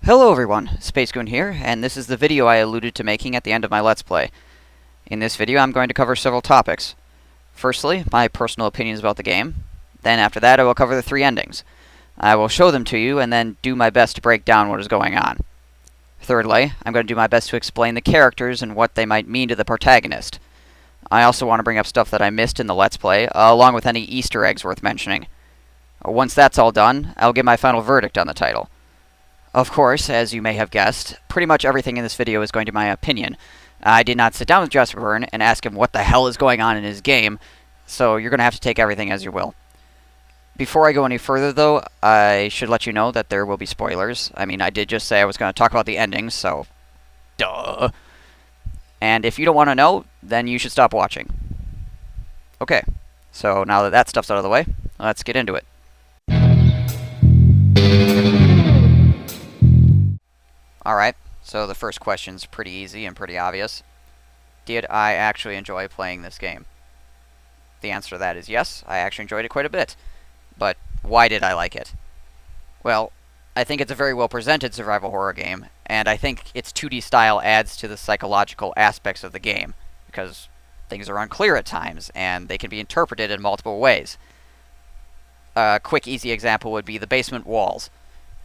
Hello everyone, Spacegoon here, and this is the video I alluded to making at the end of my Let's Play. In this video I'm going to cover several topics. Firstly, my personal opinions about the game. Then after that I will cover the 3 endings. I will show them to you and then do my best to break down what is going on. Thirdly, I'm going to do my best to explain the characters and what they might mean to the protagonist. I also want to bring up stuff that I missed in the Let's Play, along with any Easter eggs worth mentioning. Once that's all done, I'll give my final verdict on the title. Of course, as you may have guessed, pretty much everything in this video is going to be my opinion. I did not sit down with Jasper Byrne and ask him what the hell is going on in his game, so you're going to have to take everything as you will. Before I go any further, though, I should let you know that there will be spoilers. I mean, I did just say I was going to talk about the endings, so duh. And if you don't want to know, then you should stop watching. Okay, so now that that stuff's out of the way, let's get into it. Alright, so the first question's pretty easy and pretty obvious. Did I actually enjoy playing this game? The answer to that is yes, I actually enjoyed it quite a bit. But why did I like it? Well, I think it's a very well presented survival horror game, and I think its 2D style adds to the psychological aspects of the game, because things are unclear at times, and they can be interpreted in multiple ways. A quick, easy example would be the basement walls.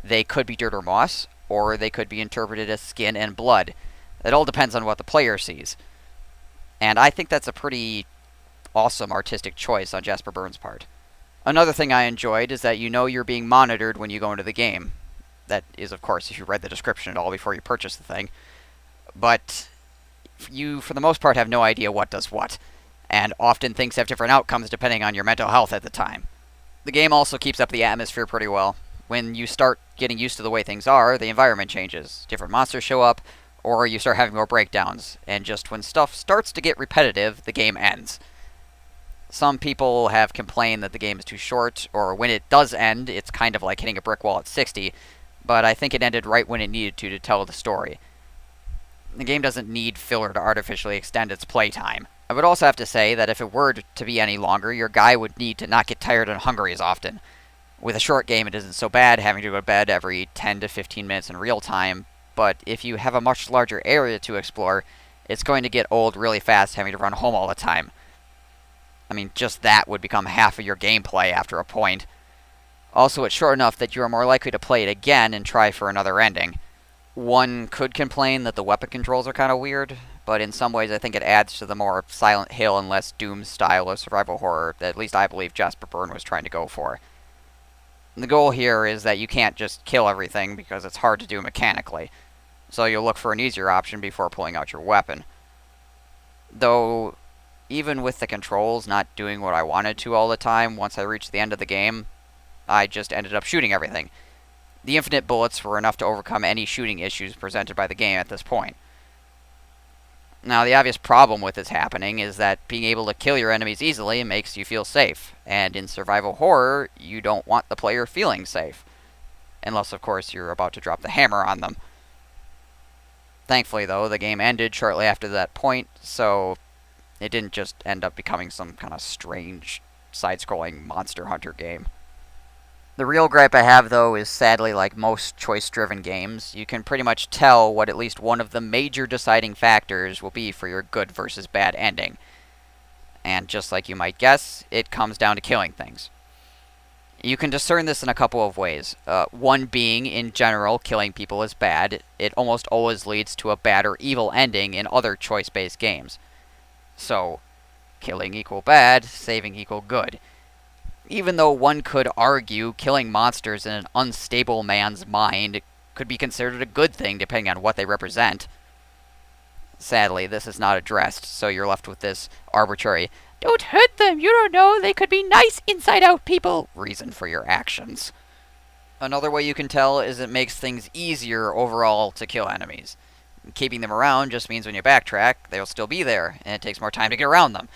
They could be dirt or moss, or they could be interpreted as skin and blood. It all depends on what the player sees. And I think that's a pretty awesome artistic choice on Jasper Byrne's part. Another thing I enjoyed is that you know you're being monitored when you go into the game. That is, of course, if you read the description at all before you purchase the thing. But you, for the most part, have no idea what does what, and often things have different outcomes depending on your mental health at the time. The game also keeps up the atmosphere pretty well. When you start getting used to the way things are, the environment changes. Different monsters show up, or you start having more breakdowns. And just when stuff starts to get repetitive, the game ends. Some people have complained that the game is too short, or when it does end, it's kind of like hitting a brick wall at 60, but I think it ended right when it needed to tell the story. The game doesn't need filler to artificially extend its playtime. I would also have to say that if it were to be any longer, your guy would need to not get tired and hungry as often. With a short game, it isn't so bad having to go to bed every 10 to 15 minutes in real time, but if you have a much larger area to explore, it's going to get old really fast having to run home all the time. I mean, just that would become half of your gameplay after a point. Also, it's short enough that you are more likely to play it again and try for another ending. One could complain that the weapon controls are kind of weird, but in some ways I think it adds to the more Silent Hill and less Doom style of survival horror that at least I believe Jasper Byrne was trying to go for. The goal here is that you can't just kill everything because it's hard to do mechanically, so you'll look for an easier option before pulling out your weapon. Though, even with the controls not doing what I wanted to all the time, once I reached the end of the game, I just ended up shooting everything. The infinite bullets were enough to overcome any shooting issues presented by the game at this point. Now, the obvious problem with this happening is that being able to kill your enemies easily makes you feel safe, and in survival horror, you don't want the player feeling safe. Unless, of course, you're about to drop the hammer on them. Thankfully, though, the game ended shortly after that point, so it didn't just end up becoming some kind of strange, side-scrolling Monster Hunter game. The real gripe I have, though, is sadly like most choice-driven games, you can pretty much tell what at least one of the major deciding factors will be for your good versus bad ending. And just like you might guess, it comes down to killing things. You can discern this in a couple of ways. One being, in general, killing people is bad. It almost always leads to a bad or evil ending in other choice-based games. So, killing equal bad, saving equal good. Even though one could argue killing monsters in an unstable man's mind could be considered a good thing depending on what they represent. Sadly, this is not addressed, so you're left with this arbitrary, "Don't hurt them, you don't know, they could be nice inside-out people," reason for your actions. Another way you can tell is it makes things easier overall to kill enemies. Keeping them around just means when you backtrack, they'll still be there, and it takes more time to get around them.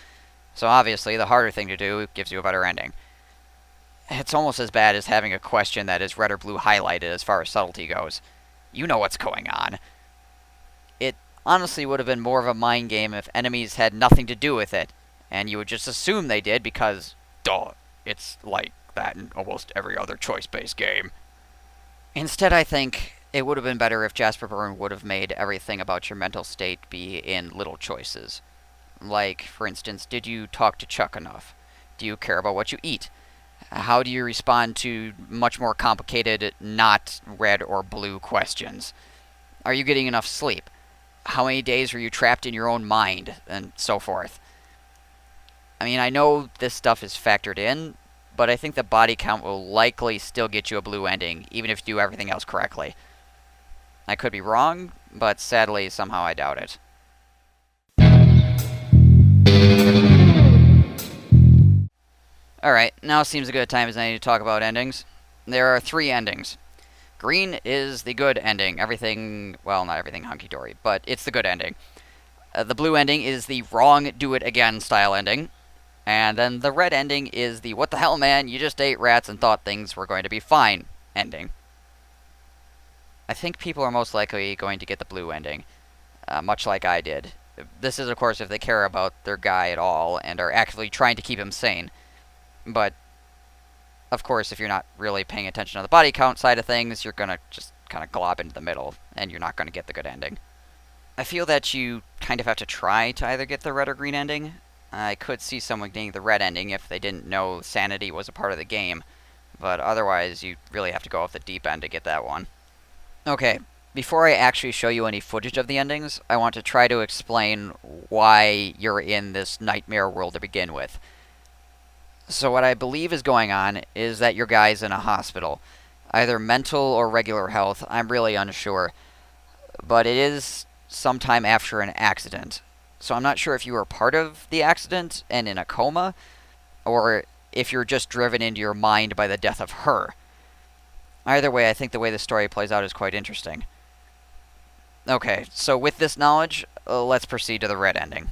So obviously, the harder thing to do gives you a better ending. It's almost as bad as having a question that is red or blue highlighted as far as subtlety goes. You know what's going on. It honestly would have been more of a mind game if enemies had nothing to do with it, and you would just assume they did because, duh, it's like that in almost every other choice-based game. Instead, I think It would have been better if Jasper Byrne would have made everything about your mental state be in little choices. Like, for instance, did you talk to Chuck enough? Do you care about what you eat? How do you respond to much more complicated, not red or blue questions? Are you getting enough sleep? How many days are you trapped in your own mind? And so forth. I mean, I know this stuff is factored in, but I think the body count will likely still get you a blue ending, even if you do everything else correctly. I could be wrong, but sadly, somehow I doubt it. Alright, now seems a good time as any to talk about endings. There are 3 endings. Green is the good ending. Everything, well, not everything hunky-dory, but it's the good ending. The blue ending is the wrong, do it again style ending. And then the red ending is the what the hell, man, you just ate rats and thought things were going to be fine ending. I think people are most likely going to get the blue ending, much like I did. This is, of course, if they care about their guy at all and are actively trying to keep him sane. But, of course, if you're not really paying attention to the body count side of things, you're going to just kind of glob into the middle, and you're not going to get the good ending. I feel that you kind of have to try to either get the red or green ending. I could see someone getting the red ending if they didn't know sanity was a part of the game, but otherwise you really have to go off the deep end to get that one. Okay, before I actually show you any footage of the endings, I want to try to explain why you're in this nightmare world to begin with. So what I believe is going on is that your guy's in a hospital. Either mental or regular health, I'm really unsure. But it is sometime after an accident. So I'm not sure if you were part of the accident and in a coma, or if you're just driven into your mind by the death of her. Either way, I think the way the story plays out is quite interesting. Okay, so with this knowledge, let's proceed to the red ending.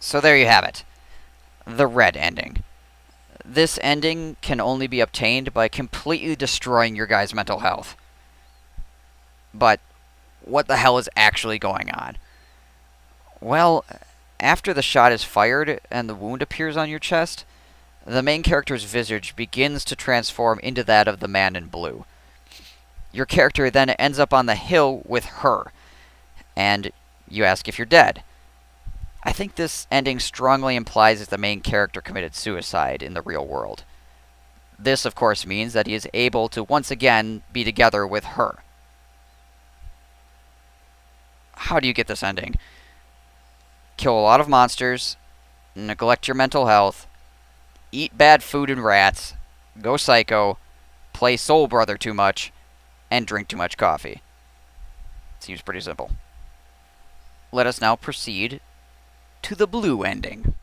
So there you have it. The red ending. This ending can only be obtained by completely destroying your guy's mental health. But what the hell is actually going on? Well, after the shot is fired and the wound appears on your chest, the main character's visage begins to transform into that of the man in blue. Your character then ends up on the hill with her, and you ask if you're dead. I think this ending strongly implies that the main character committed suicide in the real world. This, of course, means that he is able to once again be together with her. How do you get this ending? Kill a lot of monsters, neglect your mental health, eat bad food and rats, go psycho, play Soul Brother too much, and drink too much coffee. Seems pretty simple. Let us now proceed to the blue ending.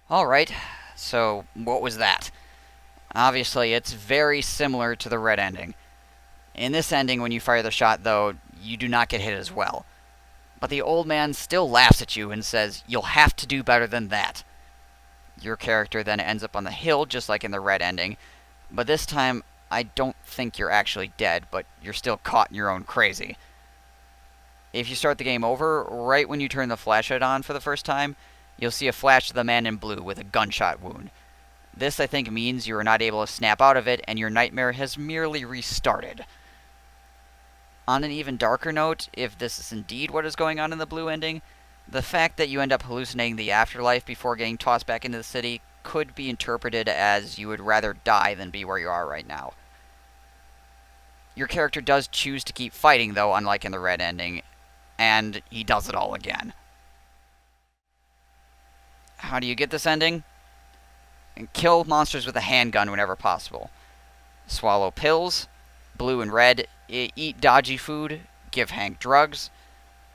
Alright, so what was that? Obviously, it's very similar to the red ending. In this ending, when you fire the shot, though, you do not get hit as well. But the old man still laughs at you and says, "You'll have to do better than that." Your character then ends up on the hill, just like in the red ending. But this time, I don't think you're actually dead, but you're still caught in your own crazy. If you start the game over, right when you turn the flashlight on for the first time, you'll see a flash of the man in blue with a gunshot wound. This, I think, means you are not able to snap out of it, and your nightmare has merely restarted. On an even darker note, if this is indeed what is going on in the blue ending, the fact that you end up hallucinating the afterlife before getting tossed back into the city could be interpreted as you would rather die than be where you are right now. Your character does choose to keep fighting, though, unlike in the red ending, and he does it all again. How do you get this ending? Kill monsters with a handgun whenever possible. Swallow pills, blue and red, eat dodgy food, give Hank drugs,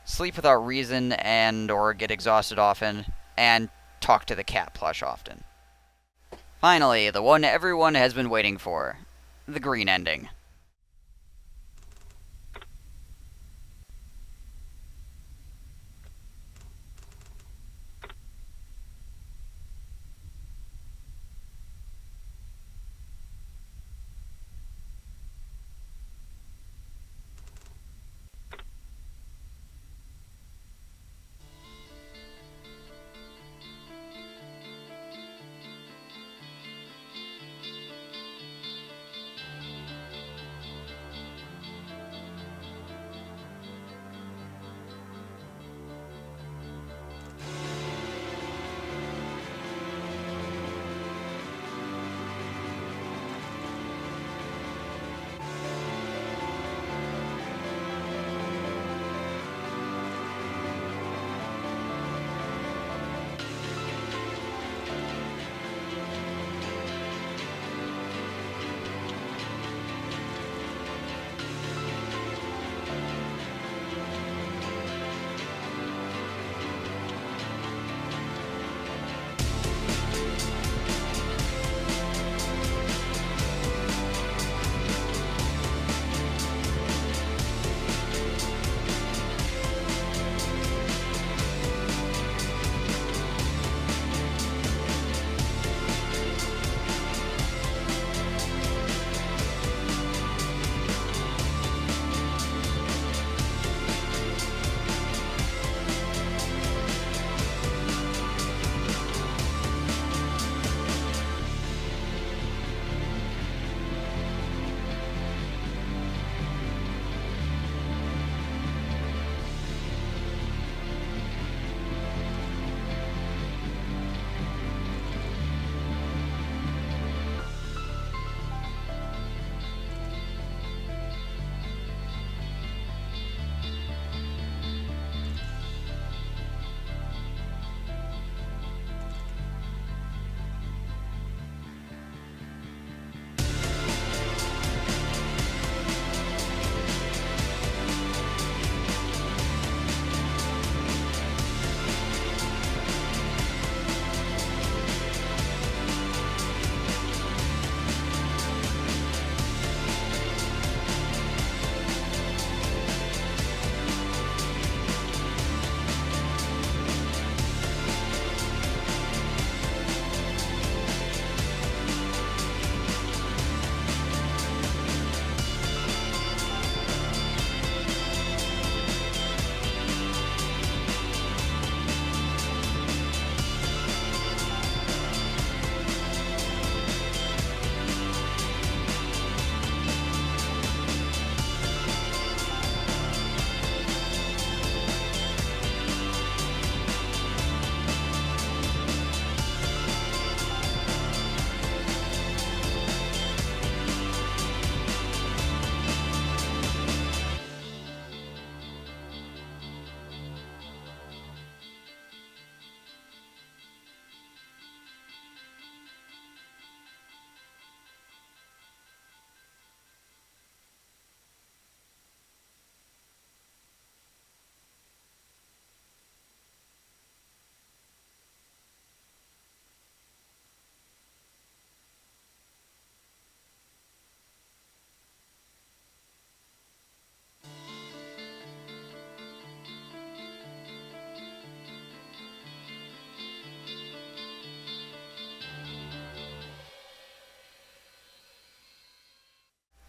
sleep without reason and or get exhausted often, and talk to the cat plush often. Finally, the one everyone has been waiting for, the green ending.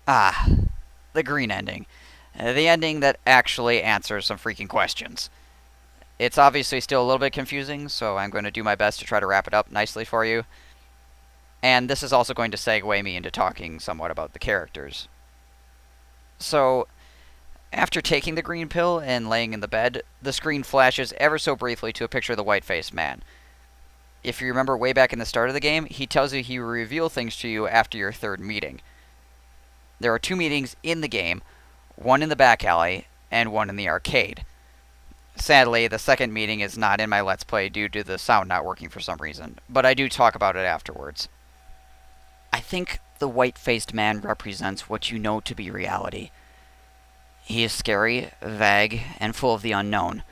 Ah, the green ending. The ending that actually answers some freaking questions. It's obviously still a little bit confusing, so I'm going to do my best to try to wrap it up nicely for you. And this is also going to segue me into talking somewhat about the characters. So, after taking the green pill and laying in the bed, the screen flashes ever so briefly to a picture of the white-faced man. If you remember way back in the start of the game, he tells you he will reveal things to you after your third meeting. There are 2 meetings in the game, one in the back alley and one in the arcade. Sadly, the second meeting is not in my Let's Play due to the sound not working for some reason, but I do talk about it afterwards. I think the white-faced man represents what you know to be reality. He is scary, vague, and full of the unknown,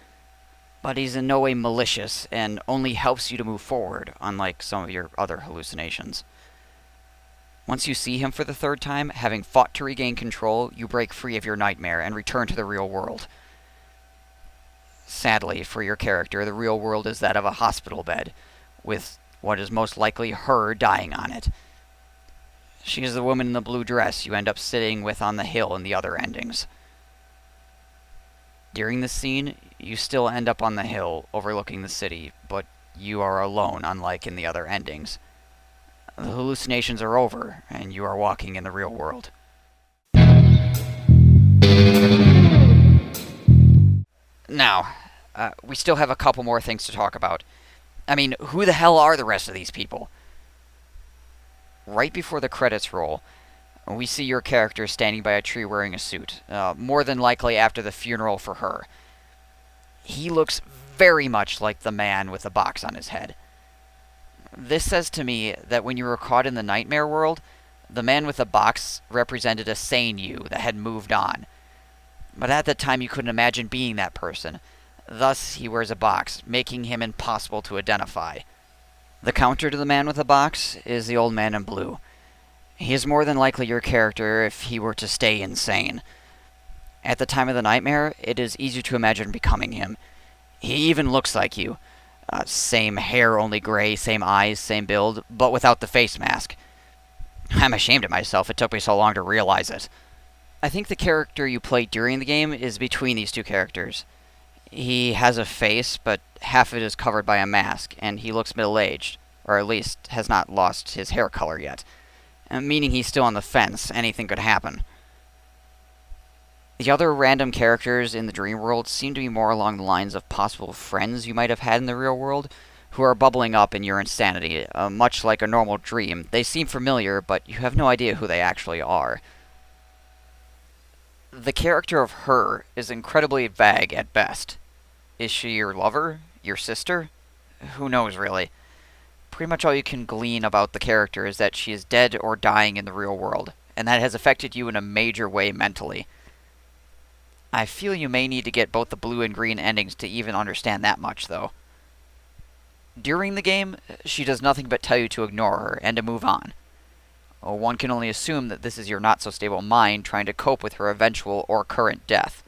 but he's in no way malicious and only helps you to move forward, unlike some of your other hallucinations. Once you see him for the third time, having fought to regain control, you break free of your nightmare and return to the real world. Sadly, for your character, the real world is that of a hospital bed, with what is most likely her dying on it. She is the woman in the blue dress you end up sitting with on the hill in the other endings. During this scene, you still end up on the hill overlooking the city, but you are alone, unlike in the other endings. The hallucinations are over, and you are walking in the real world. Now, we still have a couple more things to talk about. I mean, who the hell are the rest of these people? Right before the credits roll, we see your character standing by a tree wearing a suit, more than likely after the funeral for her. He looks very much like the man with the box on his head. This says to me that when you were caught in the nightmare world, the man with the box represented a sane you that had moved on. But at that time you couldn't imagine being that person. Thus, he wears a box, making him impossible to identify. The counter to the man with the box is the old man in blue. He is more than likely your character if he were to stay insane. At the time of the nightmare, it is easy to imagine becoming him. He even looks like you. Same hair, only gray, same eyes, same build, but without the face mask. I'm ashamed of myself, it took me so long to realize it. I think the character you play during the game is between these two characters. He has a face, but half of it is covered by a mask, and he looks middle-aged, or at least has not lost his hair color yet. Meaning he's still on the fence, anything could happen. The other random characters in the dream world seem to be more along the lines of possible friends you might have had in the real world, who are bubbling up in your insanity, much like a normal dream. They seem familiar, but you have no idea who they actually are. The character of her is incredibly vague at best. Is she your lover? Your sister? Who knows, really? Pretty much all you can glean about the character is that she is dead or dying in the real world, and that has affected you in a major way mentally. I feel you may need to get both the blue and green endings to even understand that much, though. During the game, she does nothing but tell you to ignore her and to move on. One can only assume that this is your not-so-stable mind trying to cope with her eventual or current death.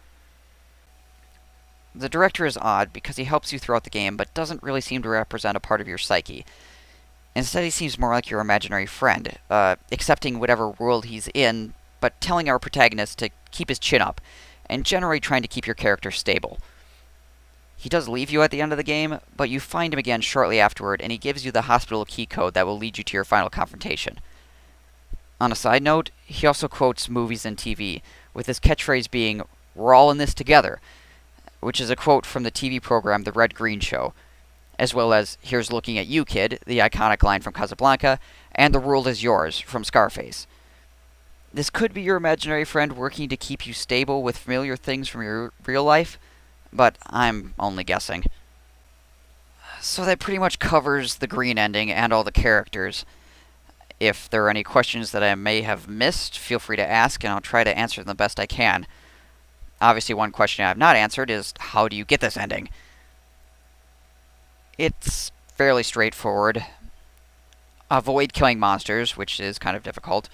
The director is odd because he helps you throughout the game, but doesn't really seem to represent a part of your psyche. Instead, he seems more like your imaginary friend, accepting whatever world he's in, but telling our protagonist to keep his chin up, and generally trying to keep your character stable. He does leave you at the end of the game, but you find him again shortly afterward, and he gives you the hospital key code that will lead you to your final confrontation. On a side note, he also quotes movies and TV, with his catchphrase being, "We're all in this together," which is a quote from the TV program The Red Green Show, as well as "Here's looking at you, kid," the iconic line from Casablanca, and "The world is yours" from Scarface. This could be your imaginary friend working to keep you stable with familiar things from your real life, but I'm only guessing. So that pretty much covers the green ending and all the characters. If there are any questions that I may have missed, feel free to ask, and I'll try to answer them the best I can. Obviously, one question I have not answered is, how do you get this ending? It's fairly straightforward. Avoid killing monsters, which is kind of difficult.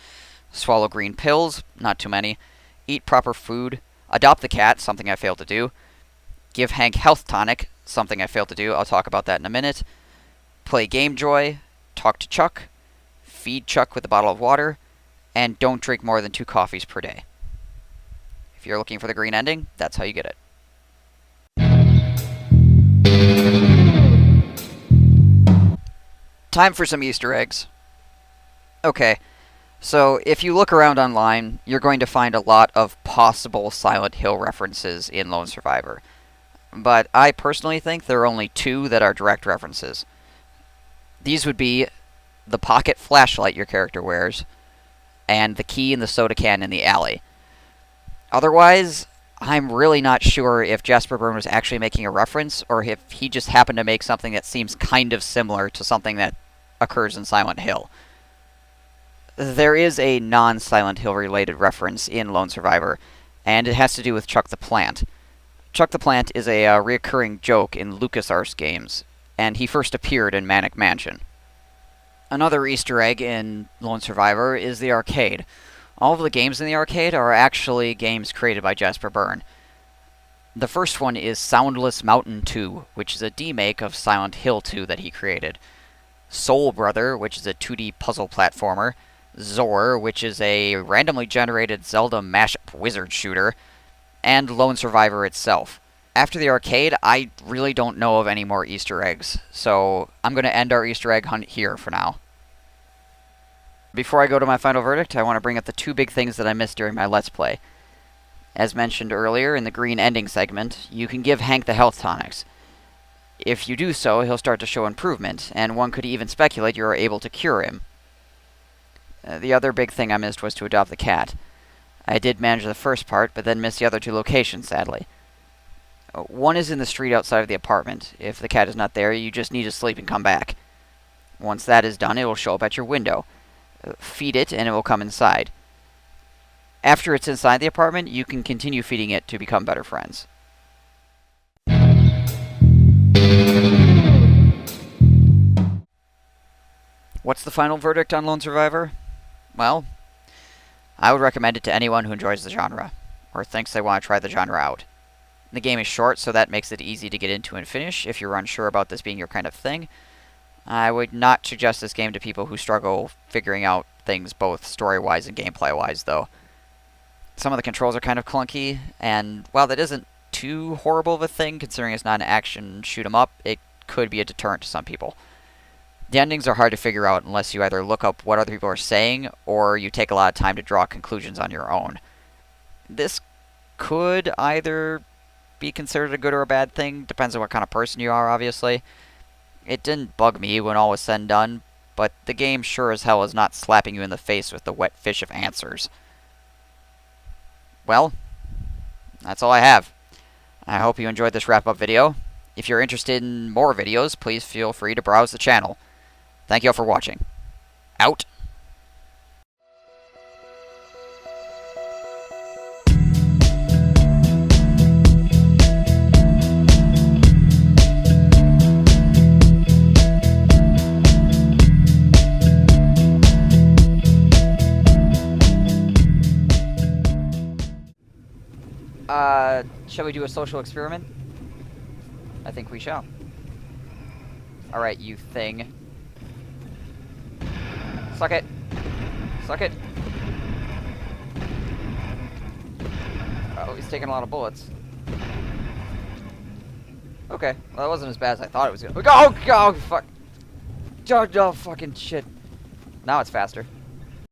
Swallow green pills, not too many. Eat proper food. Adopt the cat, something I failed to do. Give Hank health tonic, something I failed to do. I'll talk about that in a minute. Play Game Joy. Talk to Chuck. Feed Chuck with a bottle of water. and don't drink more than 2 coffees per day. If you're looking for the green ending, that's how you get it. Time for some Easter eggs. Okay, so if you look around online, you're going to find a lot of possible Silent Hill references in Lone Survivor. But I personally think there are only 2 that are direct references. These would be the pocket flashlight your character wears, and the key in the soda can in the alley. Otherwise, I'm really not sure if Jasper Byrne was actually making a reference, or if he just happened to make something that seems kind of similar to something that occurs in Silent Hill. There is a non-Silent Hill related reference in Lone Survivor, and it has to do with Chuck the Plant. Chuck the Plant is a reoccurring joke in LucasArts games, and he first appeared in Manic Mansion. Another Easter egg in Lone Survivor is the arcade. All of the games in the arcade are actually games created by Jasper Byrne. The first one is Soundless Mountain 2, which is a demake of Silent Hill 2 that he created. Soul Brother, which is a 2D puzzle platformer. Zor, which is a randomly generated Zelda mashup wizard shooter. And Lone Survivor itself. After the arcade, I really don't know of any more Easter eggs, so I'm going to end our Easter egg hunt here for now. Before I go to my final verdict, I want to bring up the 2 big things that I missed during my Let's Play. As mentioned earlier in the green ending segment, you can give Hank the health tonics. If you do so, he'll start to show improvement, and one could even speculate you are able to cure him. The other big thing I missed was to adopt the cat. I did manage the first part, but then missed the other 2 locations, sadly. One is in the street outside of the apartment. If the cat is not there, you just need to sleep and come back. Once that is done, it will show up at your window. Feed it, and it will come inside. After it's inside the apartment, you can continue feeding it to become better friends. What's the final verdict on Lone Survivor? Well, I would recommend it to anyone who enjoys the genre, or thinks they want to try the genre out. The game is short, so that makes it easy to get into and finish if you're unsure about this being your kind of thing. I would not suggest this game to people who struggle figuring out things both story-wise and gameplay-wise, though. Some of the controls are kind of clunky, and while that isn't too horrible of a thing, considering it's not an action shoot-'em-up, it could be a deterrent to some people. The endings are hard to figure out unless you either look up what other people are saying, or you take a lot of time to draw conclusions on your own. This could either be considered a good or a bad thing, depends on what kind of person you are, obviously. It didn't bug me when all was said and done, but the game sure as hell is not slapping you in the face with the wet fish of answers. Well, that's all I have. I hope you enjoyed this wrap-up video. If you're interested in more videos, please feel free to browse the channel. Thank you all for watching. Out. Shall we do a social experiment? I think we shall. Alright, you thing. Suck it. Suck it. Oh, he's taking a lot of bullets. Okay, well that wasn't as bad as I thought it was gonna. Oh, fuck. Oh, fucking shit. Now it's faster.